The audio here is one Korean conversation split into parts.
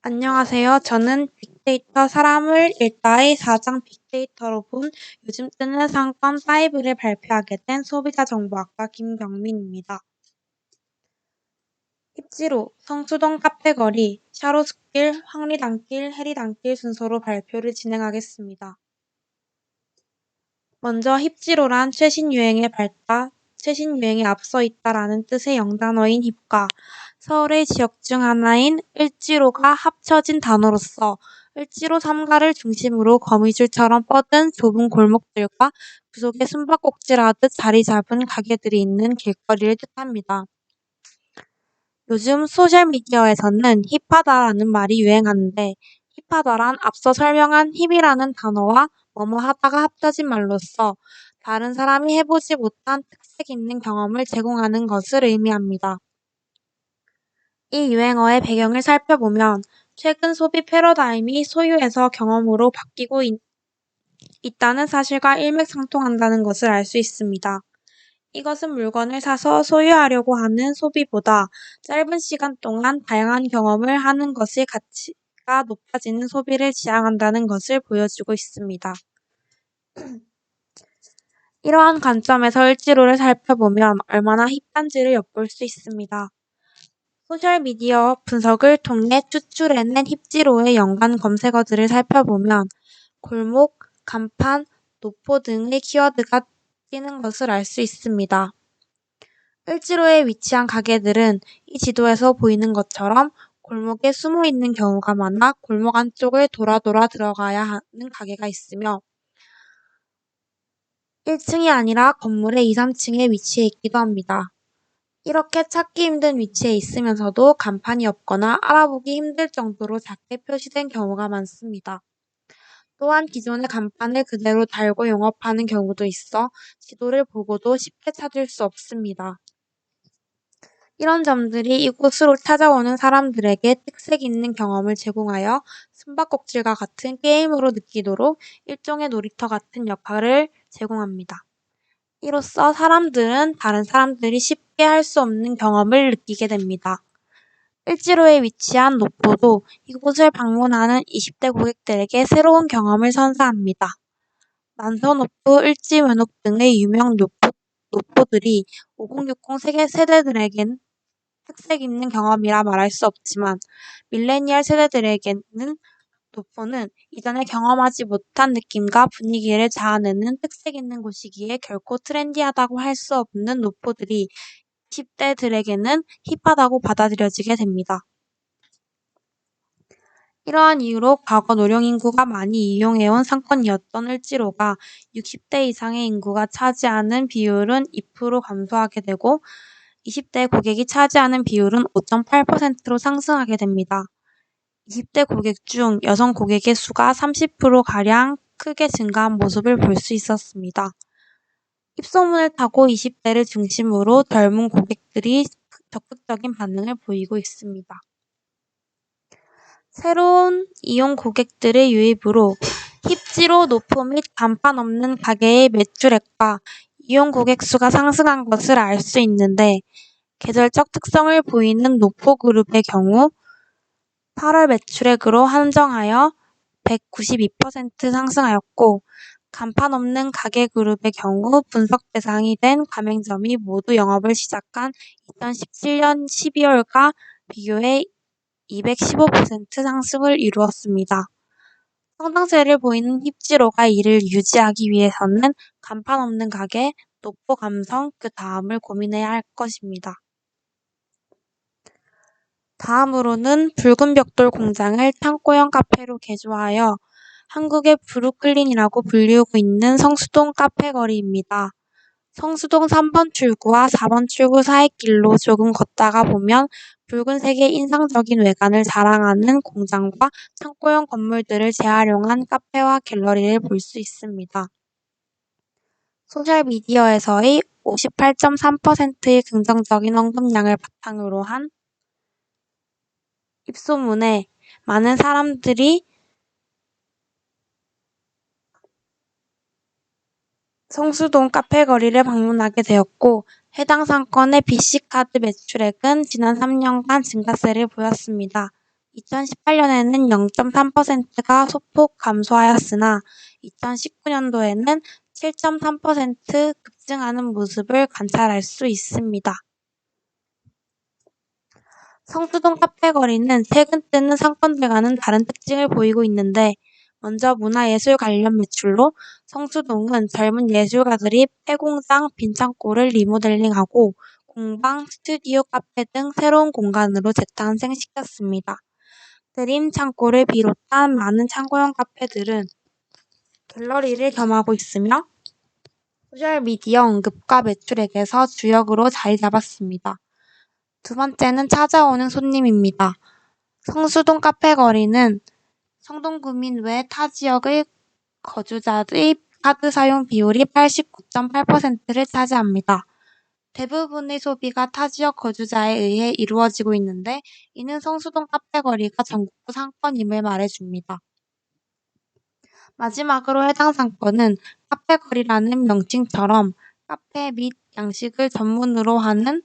안녕하세요. 저는 빅데이터 사람을 읽다의 4장 빅데이터로 본 요즘 뜨는 상권 5를 발표하게 된 소비자정보학과 김경민입니다. 힙지로, 성수동 카페거리, 샤롯길, 황리단길, 해리단길 순서로 발표를 진행하겠습니다. 먼저 힙지로란 최신 유행에 앞서 있다라는 뜻의 영단어인 힙과 서울의 지역 중 하나인 을지로가 합쳐진 단어로서 을지로 3가를 중심으로 거미줄처럼 뻗은 좁은 골목들과 그 속에 숨바꼭질하듯 자리 잡은 가게들이 있는 길거리를 뜻합니다. 요즘 소셜미디어에서는 힙하다라는 말이 유행하는데 힙하다란 앞서 설명한 힙이라는 단어와 뭐뭐 하다가 합쳐진 말로써 다른 사람이 해보지 못한 특색 있는 경험을 제공하는 것을 의미합니다. 이 유행어의 배경을 살펴보면 최근 소비 패러다임이 소유에서 경험으로 바뀌고 있다는 사실과 일맥상통한다는 것을 알 수 있습니다. 이것은 물건을 사서 소유하려고 하는 소비보다 짧은 시간 동안 다양한 경험을 하는 것이 가치가 높아지는 소비를 지향한다는 것을 보여주고 있습니다. 이러한 관점에서 을지로를 살펴보면 얼마나 힙한지를 엿볼 수 있습니다. 소셜미디어 분석을 통해 추출해낸 힙지로의 연관 검색어들을 살펴보면 골목, 간판, 노포 등의 키워드가 뜨는 것을 알 수 있습니다. 을지로에 위치한 가게들은 이 지도에서 보이는 것처럼 골목에 숨어 있는 경우가 많아 골목 안쪽을 돌아 들어가야 하는 가게가 있으며 1층이 아니라 건물의 2, 3층에 위치해 있기도 합니다. 이렇게 찾기 힘든 위치에 있으면서도 간판이 없거나 알아보기 힘들 정도로 작게 표시된 경우가 많습니다. 또한 기존의 간판을 그대로 달고 영업하는 경우도 있어 지도를 보고도 쉽게 찾을 수 없습니다. 이런 점들이 이곳으로 찾아오는 사람들에게 특색 있는 경험을 제공하여 숨바꼭질과 같은 게임으로 느끼도록 일종의 놀이터 같은 역할을 제공합니다. 이로써 사람들은 다른 사람들이 쉽게 할 수 없는 경험을 느끼게 됩니다. 을지로에 위치한 노포도 이곳을 방문하는 20대 고객들에게 새로운 경험을 선사합니다. 난서노프, 을지면옥 등의 유명 노포들이 5060 세대들에겐 특색 있는 경험이라 말할 수 없지만 밀레니얼 세대들에게는 노포는 이전에 경험하지 못한 느낌과 분위기를 자아내는 특색 있는 곳이기에 결코 트렌디하다고 할 수 없는 노포들이 10대들에게는 힙하다고 받아들여지게 됩니다. 이러한 이유로 과거 노령인구가 많이 이용해온 상권이었던 을지로가 60대 이상의 인구가 차지하는 비율은 2% 감소하게 되고 20대 고객이 차지하는 비율은 5.8%로 상승하게 됩니다. 20대 고객 중 여성 고객의 수가 30%가량 크게 증가한 모습을 볼 수 있었습니다. 입소문을 타고 20대를 중심으로 젊은 고객들이 적극적인 반응을 보이고 있습니다. 새로운 이용 고객들의 유입으로 힙지로 노포 및 간판 없는 가게의 매출액과 이용 고객 수가 상승한 것을 알 수 있는데 계절적 특성을 보이는 노포 그룹의 경우 8월 매출액으로 한정하여 192% 상승하였고 간판 없는 가게 그룹의 경우 분석 대상이 된 가맹점이 모두 영업을 시작한 2017년 12월과 비교해 215% 상승을 이루었습니다. 성장세를 보이는 힙지로가 이를 유지하기 위해서는 간판 없는 가게, 노포 감성, 그 다음을 고민해야 할 것입니다. 다음으로는 붉은 벽돌 공장을 창고형 카페로 개조하여 한국의 브루클린이라고 불리우고 있는 성수동 카페거리입니다. 성수동 3번 출구와 4번 출구 사이 길로 조금 걷다가 보면 붉은색의 인상적인 외관을 자랑하는 공장과 창고형 건물들을 재활용한 카페와 갤러리를 볼 수 있습니다. 소셜미디어에서의 58.3%의 긍정적인 언급량을 바탕으로 한 입소문에 많은 사람들이 성수동 카페거리를 방문하게 되었고 해당 상권의 BC카드 매출액은 지난 3년간 증가세를 보였습니다. 2018년에는 0.3%가 소폭 감소하였으나 2019년도에는 7.3% 급증하는 모습을 관찰할 수 있습니다. 성수동 카페거리는 최근 뜨는 상권들과는 다른 특징을 보이고 있는데, 먼저 문화예술 관련 매출로 성수동은 젊은 예술가들이 폐공장, 빈창고를 리모델링하고 공방, 스튜디오, 카페 등 새로운 공간으로 재탄생시켰습니다. 드림 창고를 비롯한 많은 창고형 카페들은 갤러리를 겸하고 있으며 소셜미디어 언급과 매출액에서 주역으로 자리 잡았습니다. 두 번째는 찾아오는 손님입니다. 성수동 카페거리는 성동구민 외 타 지역의 거주자의 카드 사용 비율이 89.8%를 차지합니다. 대부분의 소비가 타 지역 거주자에 의해 이루어지고 있는데, 이는 성수동 카페거리가 전국구 상권임을 말해줍니다. 마지막으로 해당 상권은 카페거리라는 명칭처럼 카페 및 양식을 전문으로 하는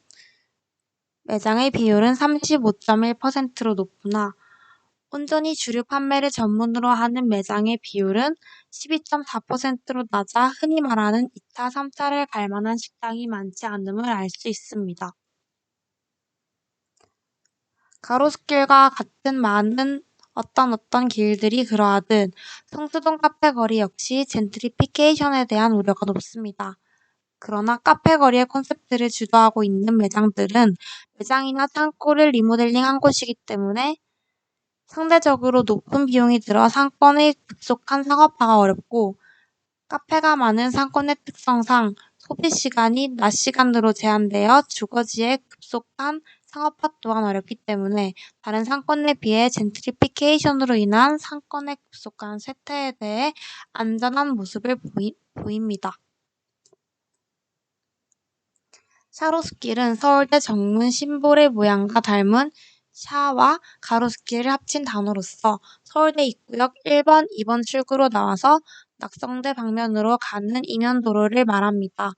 매장의 비율은 35.1%로 높으나 온전히 주류 판매를 전문으로 하는 매장의 비율은 12.4%로 낮아 흔히 말하는 2차, 3차를 갈 만한 식당이 많지 않음을 알 수 있습니다. 가로수길과 같은 많은 어떤 길들이 그러하듯 성수동 카페거리 역시 젠트리피케이션에 대한 우려가 높습니다. 그러나 카페거리의 콘셉트를 주도하고 있는 매장들은 매장이나 창고를 리모델링한 곳이기 때문에 상대적으로 높은 비용이 들어 상권의 급속한 상업화가 어렵고, 카페가 많은 상권의 특성상 소비 시간이 낮 시간으로 제한되어 주거지의 급속한 상업화 또한 어렵기 때문에 다른 상권에 비해 젠트리피케이션으로 인한 상권의 급속한 쇠퇴에 대해 안전한 모습을 보입니다. 샤로스길은 서울대 정문 심볼의 모양과 닮은 샤와 가로수길을 합친 단어로서 서울대 입구역 1번, 2번 출구로 나와서 낙성대 방면으로 가는 이면도로를 말합니다.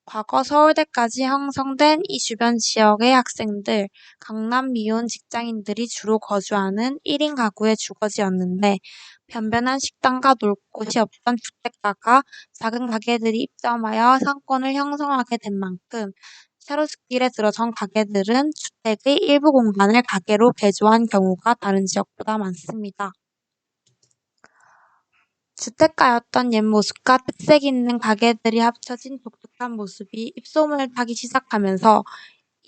과거 서울대까지 형성된 이 주변 지역의 학생들, 강남 미혼 직장인들이 주로 거주하는 1인 가구의 주거지였는데, 변변한 식당과 놀 곳이 없던 주택가가 작은 가게들이 입점하여 상권을 형성하게 된 만큼 샤루스길에 들어선 가게들은 주택의 일부 공간을 가게로 개조한 경우가 다른 지역보다 많습니다. 주택가였던 옛 모습과 특색 있는 가게들이 합쳐진 독특한 모습이 입소문을 타기 시작하면서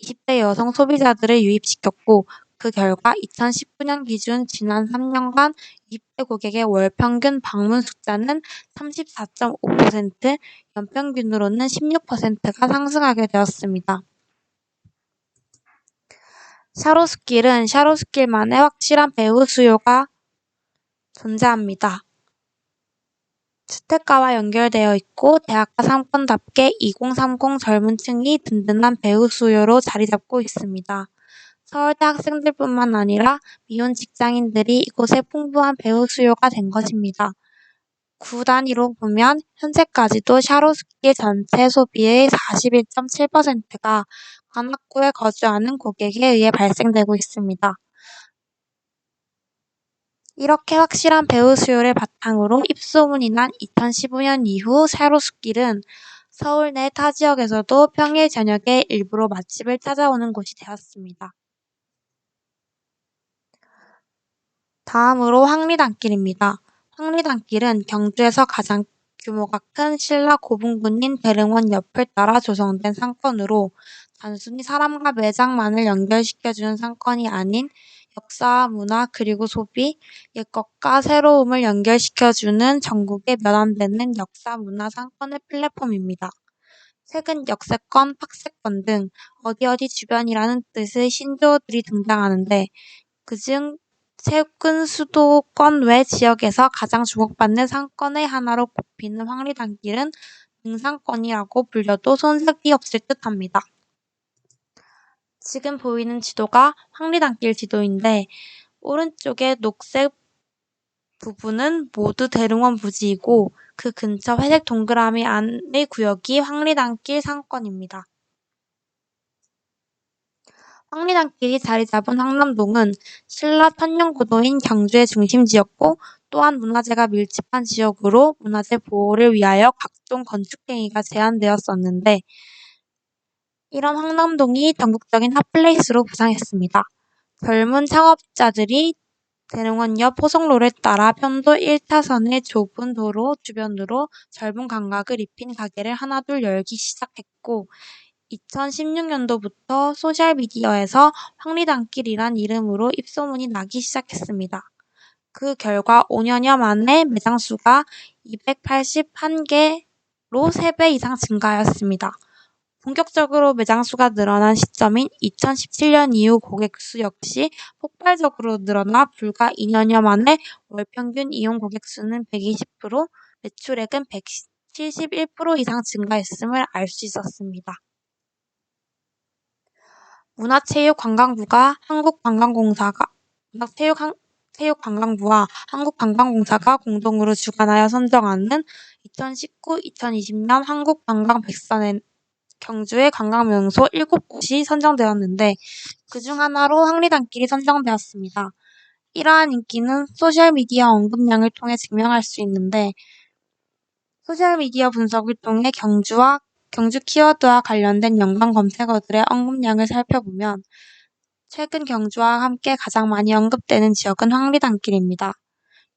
20대 여성 소비자들을 유입시켰고, 그 결과 2019년 기준 지난 3년간 20대 고객의 월 평균 방문 숫자는 34.5%, 연평균으로는 16%가 상승하게 되었습니다. 샤로스길은 샤로스길만의 확실한 배후 수요가 존재합니다. 주택가와 연결되어 있고 대학가 상권답게 2030 젊은 층이 든든한 배후 수요로 자리 잡고 있습니다. 서울대 학생들뿐만 아니라 미혼 직장인들이 이곳에 풍부한 배후 수요가 된 것입니다. 구 단위로 보면 현재까지도 샤로스길 전체 소비의 41.7%가 관악구에 거주하는 고객에 의해 발생되고 있습니다. 이렇게 확실한 배후 수요를 바탕으로 입소문이 난 2015년 이후 샤로스길은 서울 내 타 지역에서도 평일 저녁에 일부러 맛집을 찾아오는 곳이 되었습니다. 다음으로 황리단길입니다. 황리단길은 경주에서 가장 규모가 큰 신라 고분군인 대릉원 옆을 따라 조성된 상권으로 단순히 사람과 매장만을 연결시켜주는 상권이 아닌 역사와 문화 그리고 소비, 옛것과 새로움을 연결시켜주는 전국에 몇 안 되는 역사 문화 상권의 플랫폼입니다. 최근 역세권, 팍세권 등 어디 주변이라는 뜻의 신조어들이 등장하는데, 그중 최근 수도권 외 지역에서 가장 주목받는 상권의 하나로 꼽히는 황리단길은 등산권이라고 불려도 손색이 없을 듯합니다. 지금 보이는 지도가 황리단길 지도인데, 오른쪽의 녹색 부분은 모두 대릉원 부지이고 그 근처 회색 동그라미 안의 구역이 황리단길 상권입니다. 황리단길이 자리 잡은 황남동은 신라 천년고도인 경주의 중심지였고 또한 문화재가 밀집한 지역으로 문화재 보호를 위하여 각종 건축 행위가 제한되었었는데 이런 황남동이 전국적인 핫플레이스로 부상했습니다. 젊은 창업자들이 대릉원역 포성로를 따라 편도 1차선의 좁은 도로 주변으로 젊은 감각을 입힌 가게를 하나둘 열기 시작했고 2016년도부터 소셜미디어에서 황리단길이란 이름으로 입소문이 나기 시작했습니다. 그 결과 5년여 만에 매장 수가 281개로 3배 이상 증가하였습니다. 본격적으로 매장 수가 늘어난 시점인 2017년 이후 고객 수 역시 폭발적으로 늘어나 불과 2년여 만에 월 평균 이용 고객 수는 120%, 매출액은 171% 이상 증가했음을 알 수 있었습니다. 문화체육관광부가 문화체육관광부와 한국관광공사가 공동으로 주관하여 선정하는 2019-2020년 한국관광백선에 경주의 관광명소 7곳이 선정되었는데 그중 하나로 황리단길이 선정되었습니다. 이러한 인기는 소셜미디어 언급량을 통해 증명할 수 있는데 소셜미디어 분석을 통해 경주 키워드와 관련된 연관 검색어들의 언급량을 살펴보면 최근 경주와 함께 가장 많이 언급되는 지역은 황리단길입니다.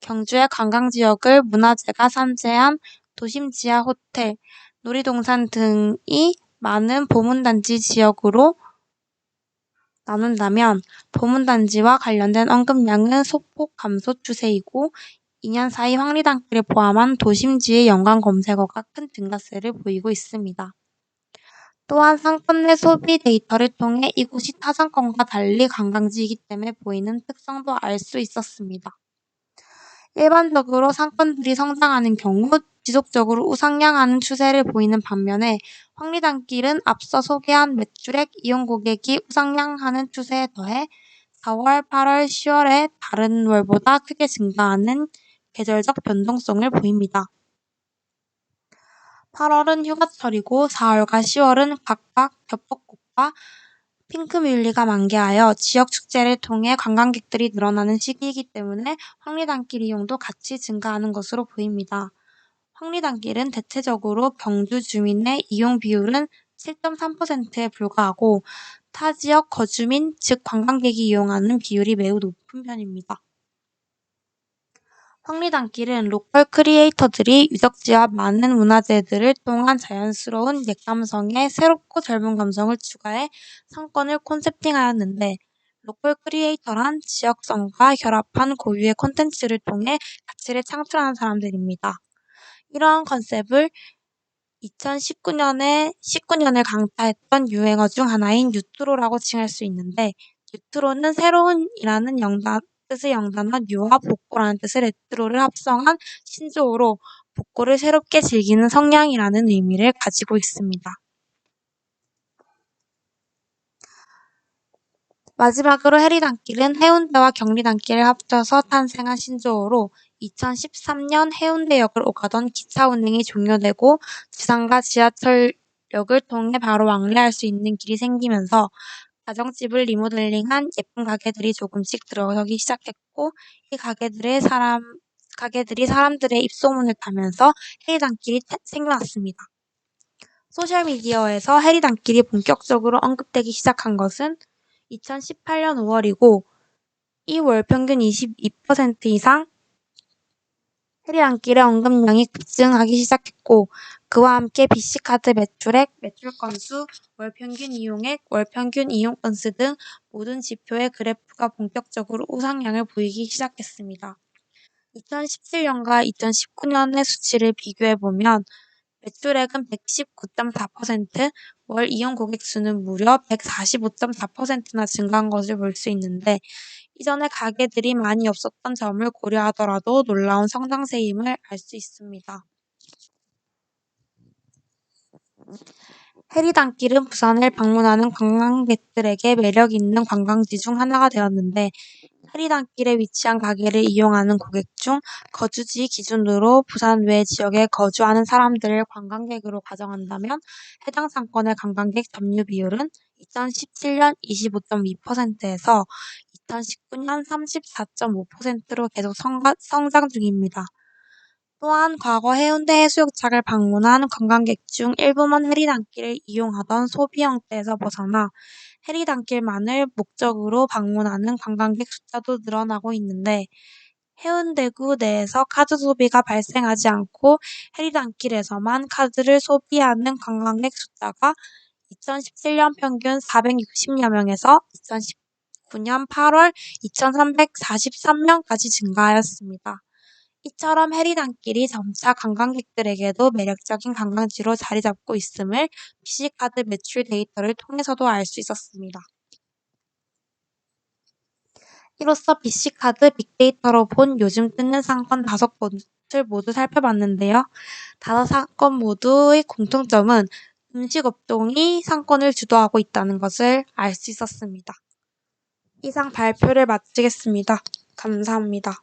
경주의 관광지역을 문화재가 산재한 도심 지하 호텔, 놀이동산 등이 많은 보문단지 지역으로 나눈다면 보문단지와 관련된 언급량은 소폭 감소 추세이고 2년 사이 황리단길을 포함한 도심지의 연관 검색어가 큰 증가세를 보이고 있습니다. 또한 상권 내 소비 데이터를 통해 이곳이 타 상권과 달리 관광지이기 때문에 보이는 특성도 알 수 있었습니다. 일반적으로 상권들이 성장하는 경우 지속적으로 우상향하는 추세를 보이는 반면에 황리단길은 앞서 소개한 매출액, 이용 고객이 우상향하는 추세에 더해 4월, 8월, 10월에 다른 월보다 크게 증가하는 계절적 변동성을 보입니다. 8월은 휴가철이고 4월과 10월은 각각 겹벚꽃과 핑크뮬리가 만개하여 지역 축제를 통해 관광객들이 늘어나는 시기이기 때문에 황리단길 이용도 같이 증가하는 것으로 보입니다. 황리단길은 대체적으로 경주 주민의 이용 비율은 7.3%에 불과하고 타 지역 거주민, 즉 관광객이 이용하는 비율이 매우 높은 편입니다. 황리단길은 로컬 크리에이터들이 유적지와 많은 문화재들을 통한 자연스러운 옛 감성에 새롭고 젊은 감성을 추가해 상권을 콘셉팅하였는데 로컬 크리에이터란 지역성과 결합한 고유의 콘텐츠를 통해 가치를 창출하는 사람들입니다. 이러한 컨셉을 19년을 강타했던 유행어 중 하나인 뉴트로라고 칭할 수 있는데 뉴트로는 새로운이라는 뜻의 영단어 뉴와 복고라는 뜻의 레트로를 합성한 신조어로 복고를 새롭게 즐기는 성향이라는 의미를 가지고 있습니다. 마지막으로 해리단길은 해운대와 경리단길을 합쳐서 탄생한 신조어로 2013년 해운대역을 오가던 기차 운행이 종료되고 지상과 지하철역을 통해 바로 왕래할 수 있는 길이 생기면서 가정집을 리모델링한 예쁜 가게들이 조금씩 들어서기 시작했고 이 가게들이 사람들의 입소문을 타면서 해리단길이 생겨났습니다. 소셜미디어에서 해리단길이 본격적으로 언급되기 시작한 것은 2018년 5월이고 이 월 평균 22% 이상 해리단길의 언급량이 급증하기 시작했고 그와 함께 BC카드 매출액, 매출 건수, 월 평균 이용액, 월 평균 이용 건수 등 모든 지표의 그래프가 본격적으로 우상향을 보이기 시작했습니다. 2017년과 2019년의 수치를 비교해보면 매출액은 119.4%, 월 이용 고객 수는 무려 145.4%나 증가한 것을 볼 수 있는데 이전에 가게들이 많이 없었던 점을 고려하더라도 놀라운 성장세임을 알 수 있습니다. 해리단길은 부산을 방문하는 관광객들에게 매력 있는 관광지 중 하나가 되었는데 해리단길에 위치한 가게를 이용하는 고객 중 거주지 기준으로 부산 외 지역에 거주하는 사람들을 관광객으로 가정한다면 해당 상권의 관광객 점유 비율은 2017년 25.2%에서 2019년 34.5%로 계속 성장 중입니다. 또한 과거 해운대 해수욕장을 방문한 관광객 중 일부만 해리단길을 이용하던 소비 형태에서 벗어나 해리단길만을 목적으로 방문하는 관광객 숫자도 늘어나고 있는데, 해운대구 내에서 카드 소비가 발생하지 않고 해리단길에서만 카드를 소비하는 관광객 숫자가 2017년 평균 460여 명에서 2019년 8월 2,343명까지 증가하였습니다. 이처럼 해리단길이 점차 관광객들에게도 매력적인 관광지로 자리잡고 있음을 BC카드 매출 데이터를 통해서도 알 수 있었습니다. 이로써 BC카드 빅데이터로 본 요즘 뜨는 상권 5곳을 모두 살펴봤는데요. 5사건 모두의 공통점은 음식업종이 상권을 주도하고 있다는 것을 알 수 있었습니다. 이상 발표를 마치겠습니다. 감사합니다.